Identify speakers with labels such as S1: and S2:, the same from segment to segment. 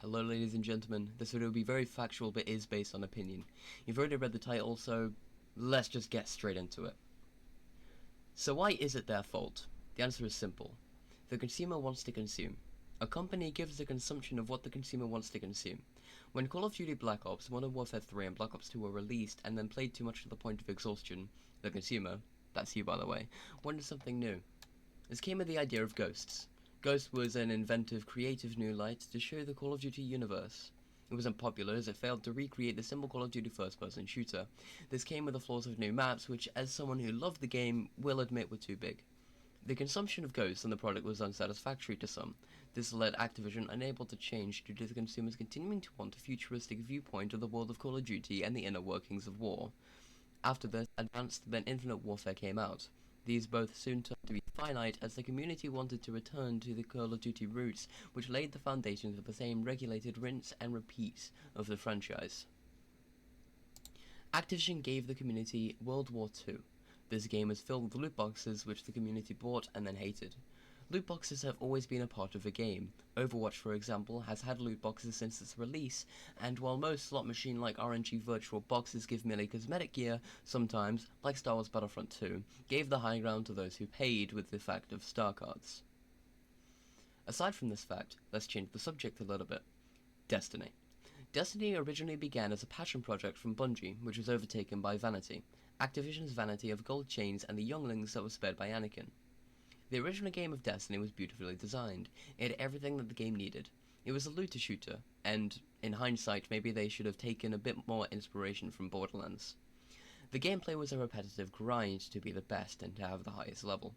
S1: Hello ladies and gentlemen, this video will be very factual but is based on opinion. You've already read the title, so let's just get straight into it. So why is it their fault? The answer is simple. The consumer wants to consume. A company gives the consumption of what the consumer wants to consume. When Call of Duty Black Ops, Modern Warfare 3 and Black Ops 2 were released and then played too much to the point of exhaustion, the consumer, that's you by the way, wanted something new. This came with the idea of Ghosts. Ghost was an inventive, creative new light to show the Call of Duty universe. It wasn't popular as it failed to recreate the simple Call of Duty first-person shooter. This came with the flaws of new maps, which as someone who loved the game will admit were too big. The consumption of Ghost and the product was unsatisfactory to some. This led Activision unable to change due to the consumers continuing to want a futuristic viewpoint of the world of Call of Duty and the inner workings of war. After this, Advanced then Infinite Warfare came out. These both soon turned to be finite as the community wanted to return to the Call of Duty roots, which laid the foundations for the same regulated rinse and repeat of the franchise. Activision gave the community World War II. This game was filled with loot boxes which the community bought and then hated. Loot boxes have always been a part of the game. Overwatch, for example, has had loot boxes since its release, and while most slot machine-like RNG virtual boxes give merely cosmetic gear, sometimes, like Star Wars Battlefront 2, gave the high ground to those who paid with the fact of star cards. Aside from this fact, let's change the subject a little bit. Destiny. Destiny originally began as a passion project from Bungie, which was overtaken by Vanity, Activision's vanity of gold chains and the younglings that was spared by Anakin. The original game of Destiny was beautifully designed. It had everything that the game needed. It was a looter shooter, and in hindsight maybe they should have taken a bit more inspiration from Borderlands. The gameplay was a repetitive grind to be the best and to have the highest level.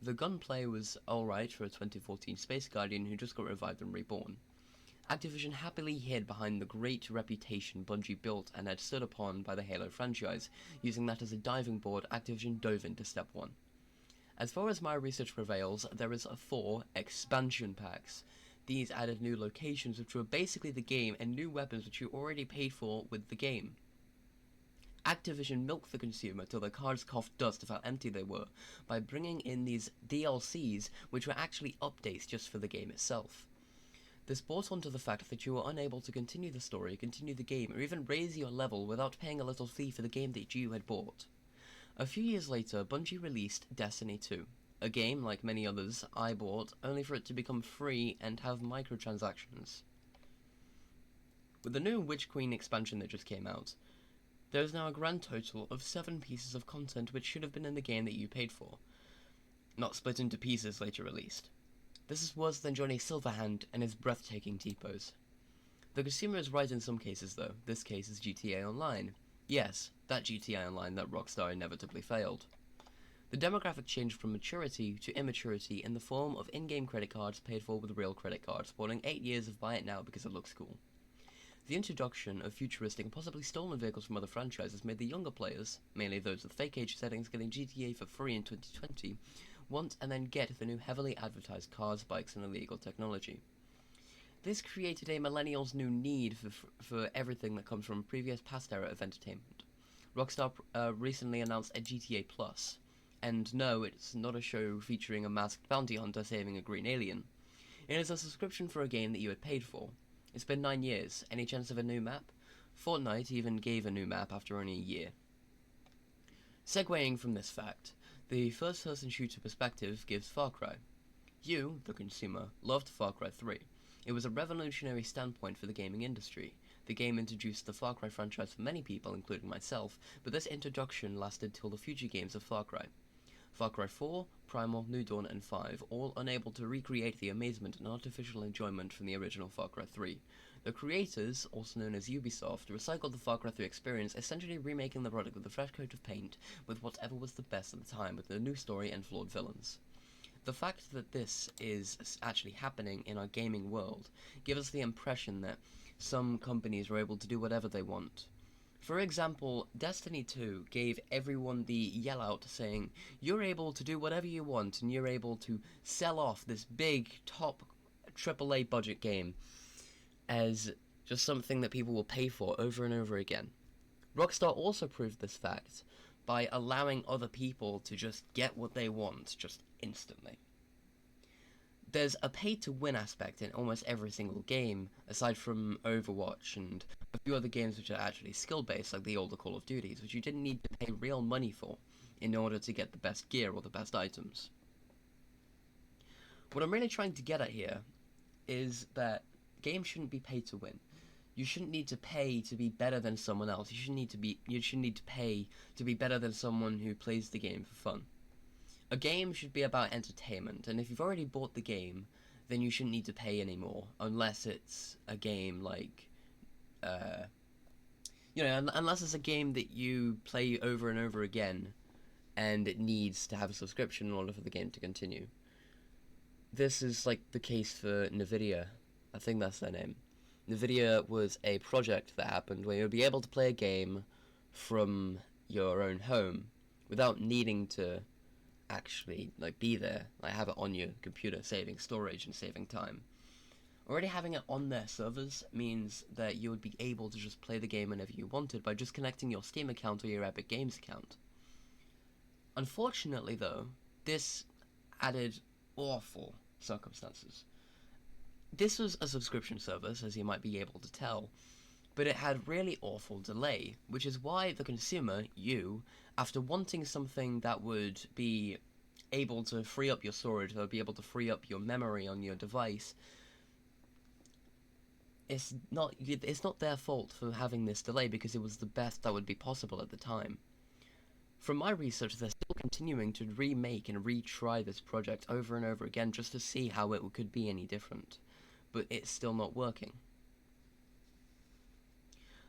S1: The gunplay was alright for a 2014 Space Guardian who just got revived and reborn. Activision happily hid behind the great reputation Bungie built and had stood upon by the Halo franchise. Using that as a diving board, Activision dove into Step 1. As far as my research prevails, there is 4 expansion packs. These added new locations which were basically the game and new weapons which you already paid for with the game. Activision milked the consumer till their cards coughed dust of how empty they were by bringing in these DLCs which were actually updates just for the game itself. This brought on to the fact that you were unable to continue the story, continue the game, or even raise your level without paying a little fee for the game that you had bought. A few years later, Bungie released Destiny 2, a game, like many others, I bought, only for it to become free and have microtransactions. With the new Witch Queen expansion that just came out, there is now a grand total of 7 pieces of content which should have been in the game that you paid for, not split into pieces later released. This is worse than Johnny Silverhand and his breathtaking typos. The consumer is right in some cases though. This case is GTA Online. Yes, that GTA Online that Rockstar inevitably failed. The demographic changed from maturity to immaturity in the form of in-game credit cards paid for with real credit cards, sporting 8 years of buy it now because it looks cool. The introduction of futuristic and possibly stolen vehicles from other franchises made the younger players, mainly those with fake age settings getting GTA for free in 2020, want and then get the new heavily advertised cars, bikes and illegal technology. This created a millennial's new need for everything that comes from previous past era of entertainment. Rockstar recently announced a GTA Plus, and no, it's not a show featuring a masked bounty hunter saving a green alien. It is a subscription for a game that you had paid for. It's been 9 years. Any chance of a new map? Fortnite even gave a new map after only a year. Segueing from this fact, the first-person shooter perspective gives Far Cry. You, the consumer, loved Far Cry 3. It was a revolutionary standpoint for the gaming industry. The game introduced the Far Cry franchise for many people, including myself, but this introduction lasted till the future games of Far Cry. Far Cry 4, Primal, New Dawn, and 5, all unable to recreate the amazement and artificial enjoyment from the original Far Cry 3. The creators, also known as Ubisoft, recycled the Far Cry 3 experience, essentially remaking the product with a fresh coat of paint, with whatever was the best at the time, with a new story and flawed villains. The fact that this is actually happening in our gaming world gives us the impression that some companies are able to do whatever they want. For example, Destiny 2 gave everyone the yell out saying, you're able to do whatever you want and you're able to sell off this big top AAA budget game as just something that people will pay for over and over again. Rockstar also proved this fact by allowing other people to just get what they want just instantly. there's a pay-to-win aspect in almost every single game, aside from Overwatch and a few other games which are actually skill-based, like the older Call of Duties, which you didn't need to pay real money for in order to get the best gear or the best items. What I'm really trying to get at here is that games shouldn't be pay to win. You shouldn't need to pay to be better than someone else. You shouldn't need to pay to be better than someone who plays the game for fun. A game should be about entertainment, and if you've already bought the game, then you shouldn't need to pay anymore, unless it's a game like, unless it's a game that you play over and over again, and it needs to have a subscription in order for the game to continue. This is like the case for Nvidia. I think that's their name. Nvidia was a project that happened where you'll be able to play a game from your own home without needing to actually be there, have it on your computer, saving storage and saving time. Already having it on their servers means that you would be able to just play the game whenever you wanted by just connecting your Steam account or your Epic Games account. Unfortunately though, this added awful circumstances. This was a subscription service, as you might be able to tell, but it had really awful delay, which is why the consumer, you, after wanting something that would be able to free up your storage, that would be able to free up your memory on your device, it's not their fault for having this delay, because it was the best that would be possible at the time. From my research, they're still continuing to remake and retry this project over and over again just to see how it could be any different, but it's still not working.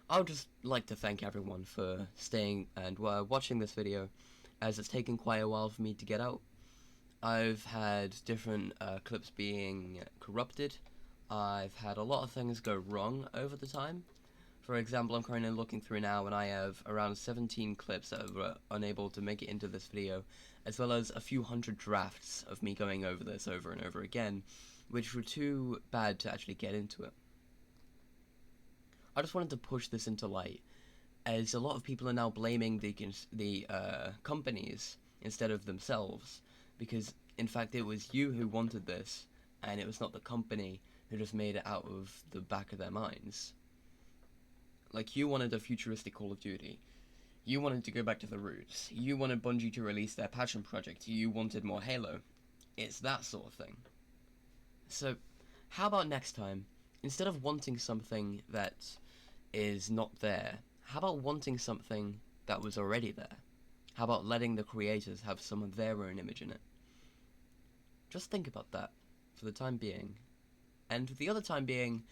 S1: I would just like to thank everyone for staying and watching this video, as it's taken quite a while for me to get out. I've had different clips being corrupted. I've had a lot of things go wrong over the time. For example, I'm currently looking through now and I have around 17 clips that were unable to make it into this video, as well as a few hundred drafts of me going over this over and over again, which were too bad to actually get into it. I just wanted to push this into light, as a lot of people are now blaming the companies instead of themselves, because in fact it was you who wanted this, and it was not the company who just made it out of the back of their minds. Like, you wanted a futuristic Call of Duty. You wanted to go back to the roots. You wanted Bungie to release their passion project. You wanted more Halo. It's that sort of thing. So, how about next time, instead of wanting something that is not there, how about wanting something that was already there? How about letting the creators have some of their own image in it? Just think about that for the time being. And for the other time being,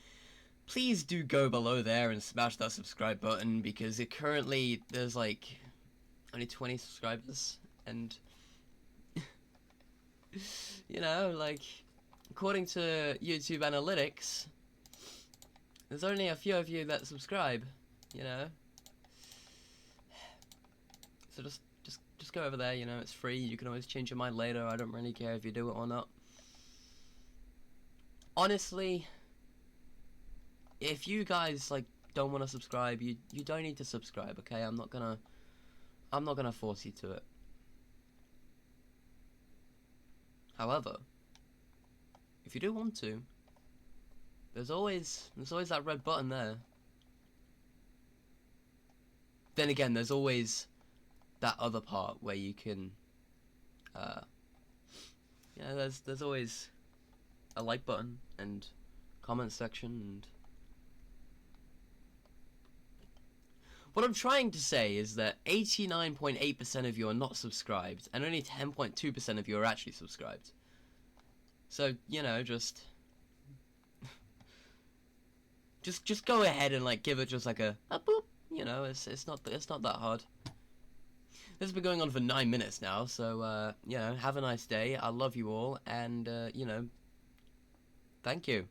S1: please do go below there and smash that subscribe button, because currently there's only 20 subscribers, and according to YouTube analytics, there's only a few of you that subscribe, So just go over there, it's free. You can always change your mind later. I don't really care if you do it or not. Honestly, if you guys don't want to subscribe, you don't need to subscribe, okay? I'm not gonna force you to it. However, if you do want to, there's always that red button there. Then again, there's always that other part where you can there's always a like button and comment section. And what I'm trying to say is that 89.8% of you are not subscribed, and only 10.2% of you are actually subscribed. So, just go ahead and give it just a boop. It's not that hard. This has been going on for 9 minutes now, so have a nice day. I love you all, and thank you.